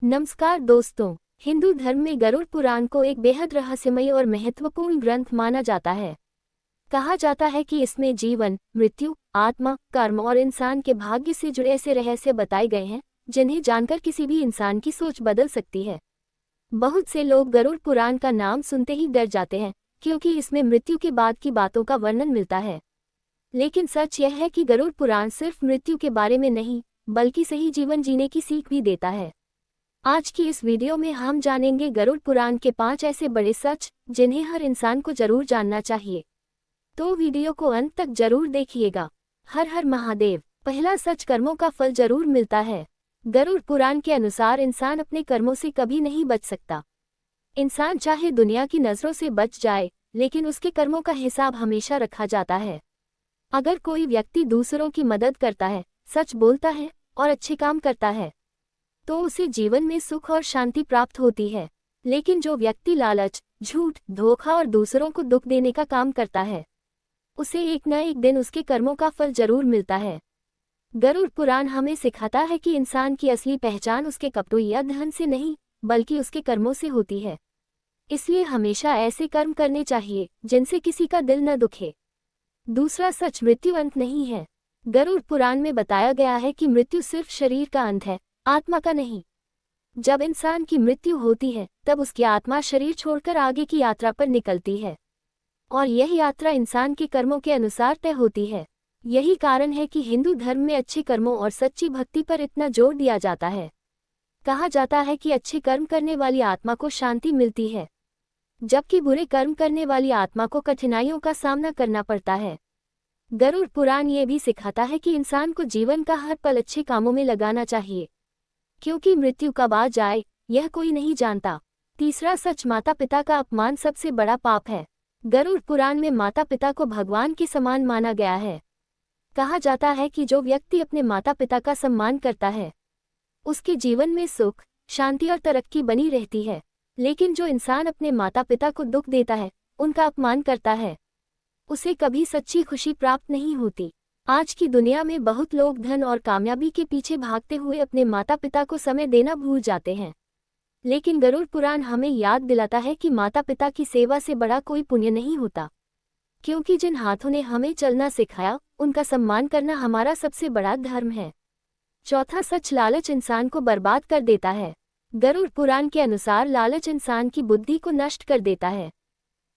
नमस्कार दोस्तों। हिंदू धर्म में गरुड़ पुराण को एक बेहद रहस्यमय और महत्वपूर्ण ग्रंथ माना जाता है। कहा जाता है कि इसमें जीवन, मृत्यु, आत्मा, कर्म और इंसान के भाग्य से जुड़े ऐसे रहस्य बताए गए हैं जिन्हें जानकर किसी भी इंसान की सोच बदल सकती है। बहुत से लोग गरुड़ पुराण का नाम सुनते ही डर जाते हैं क्योंकि इसमें मृत्यु के बाद की बातों का वर्णन मिलता है। लेकिन सच यह है कि गरुड़ पुराण सिर्फ मृत्यु के बारे में नहीं बल्कि सही जीवन जीने की सीख भी देता है। आज की इस वीडियो में हम जानेंगे गरुड़ पुराण के 5 ऐसे बड़े सच जिन्हें हर इंसान को जरूर जानना चाहिए। तो वीडियो को अंत तक जरूर देखिएगा। हर हर महादेव। पहला सच, कर्मों का फल जरूर मिलता है। गरुड़ पुराण के अनुसार इंसान अपने कर्मों से कभी नहीं बच सकता। इंसान चाहे दुनिया की नजरों से बच जाए लेकिन उसके कर्मों का हिसाब हमेशा रखा जाता है। अगर कोई व्यक्ति दूसरों की मदद करता है, सच बोलता है और अच्छे काम करता है तो उसे जीवन में सुख और शांति प्राप्त होती है। लेकिन जो व्यक्ति लालच, झूठ, धोखा और दूसरों को दुख देने का काम करता है उसे एक न एक दिन उसके कर्मों का फल जरूर मिलता है। गरुड़ पुराण हमें सिखाता है कि इंसान की असली पहचान उसके कपड़ों या धन से नहीं बल्कि उसके कर्मों से होती है। इसलिए हमेशा ऐसे कर्म करने चाहिए जिनसे किसी का दिल न दुखे। दूसरा सच, मृत्यु अंत नहीं है। गरुड़ पुराण में बताया गया है कि मृत्यु सिर्फ शरीर का अंत है, आत्मा का नहीं। जब इंसान की मृत्यु होती है तब उसकी आत्मा शरीर छोड़कर आगे की यात्रा पर निकलती है और यह यात्रा इंसान के कर्मों के अनुसार तय होती है। यही कारण है कि हिंदू धर्म में अच्छे कर्मों और सच्ची भक्ति पर इतना जोर दिया जाता है। कहा जाता है कि अच्छे कर्म करने वाली आत्मा को शांति मिलती है जबकि बुरे कर्म करने वाली आत्मा को कठिनाइयों का सामना करना पड़ता है। गरुड़ पुराण ये भी सिखाता है कि इंसान को जीवन का हर पल अच्छे कामों में लगाना चाहिए क्योंकि मृत्यु कब आ जाए यह कोई नहीं जानता। तीसरा सच, माता पिता का अपमान सबसे बड़ा पाप है। गरुड़ पुराण में माता पिता को भगवान के समान माना गया है। कहा जाता है कि जो व्यक्ति अपने माता पिता का सम्मान करता है उसके जीवन में सुख, शांति और तरक्की बनी रहती है। लेकिन जो इंसान अपने माता पिता को दुख देता है, उनका अपमान करता है, उसे कभी सच्ची खुशी प्राप्त नहीं होती। आज की दुनिया में बहुत लोग धन और कामयाबी के पीछे भागते हुए अपने माता पिता को समय देना भूल जाते हैं। लेकिन गरुड़ पुराण हमें याद दिलाता है कि माता पिता की सेवा से बड़ा कोई पुण्य नहीं होता क्योंकि जिन हाथों ने हमें चलना सिखाया उनका सम्मान करना हमारा सबसे बड़ा धर्म है। चौथा सच, लालच इंसान को बर्बाद कर देता है। गरुड़ पुराण के अनुसार लालच इंसान की बुद्धि को नष्ट कर देता है।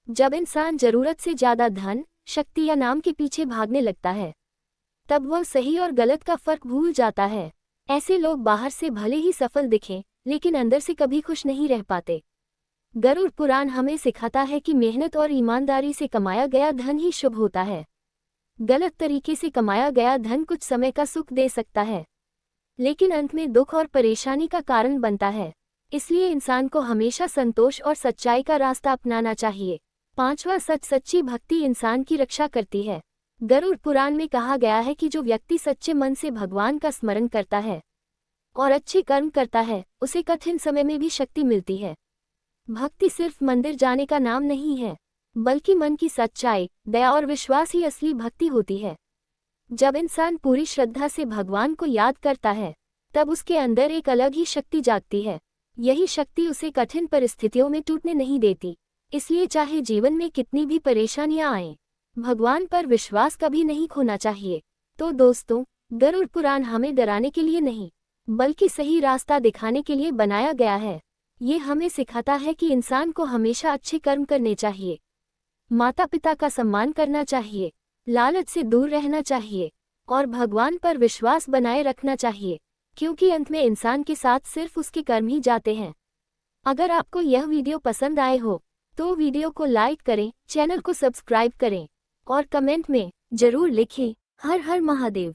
जब इंसान जरूरत से ज्यादा धन, शक्ति या नाम के पीछे भागने लगता है तब वह सही और गलत का फर्क भूल जाता है। ऐसे लोग बाहर से भले ही सफल दिखें लेकिन अंदर से कभी खुश नहीं रह पाते। गरुड़ पुराण हमें सिखाता है कि मेहनत और ईमानदारी से कमाया गया धन ही शुभ होता है। गलत तरीके से कमाया गया धन कुछ समय का सुख दे सकता है लेकिन अंत में दुख और परेशानी का कारण बनता है। इसलिए इंसान को हमेशा संतोष और सच्चाई का रास्ता अपनाना चाहिए। पांचवा सच, सच्ची भक्ति इंसान की रक्षा करती है। गरुड़ पुराण में कहा गया है कि जो व्यक्ति सच्चे मन से भगवान का स्मरण करता है और अच्छे कर्म करता है उसे कठिन समय में भी शक्ति मिलती है। भक्ति सिर्फ मंदिर जाने का नाम नहीं है बल्कि मन की सच्चाई, दया और विश्वास ही असली भक्ति होती है। जब इंसान पूरी श्रद्धा से भगवान को याद करता है तब उसके अंदर एक अलग ही शक्ति जागती है। यही शक्ति उसे कठिन परिस्थितियों में टूटने नहीं देती। इसलिए चाहे जीवन में कितनी भी परेशानियां आएं, भगवान पर विश्वास कभी नहीं खोना चाहिए। तो दोस्तों, गरुड़ पुराण हमें डराने के लिए नहीं बल्कि सही रास्ता दिखाने के लिए बनाया गया है। ये हमें सिखाता है कि इंसान को हमेशा अच्छे कर्म करने चाहिए, माता पिता का सम्मान करना चाहिए, लालच से दूर रहना चाहिए और भगवान पर विश्वास बनाए रखना चाहिए क्योंकि अंत में इंसान के साथ सिर्फ उसके कर्म ही जाते हैं। अगर आपको यह वीडियो पसंद आए हो तो वीडियो को लाइक करें, चैनल को सब्सक्राइब करें और कमेंट में जरूर लिखें हर हर महादेव।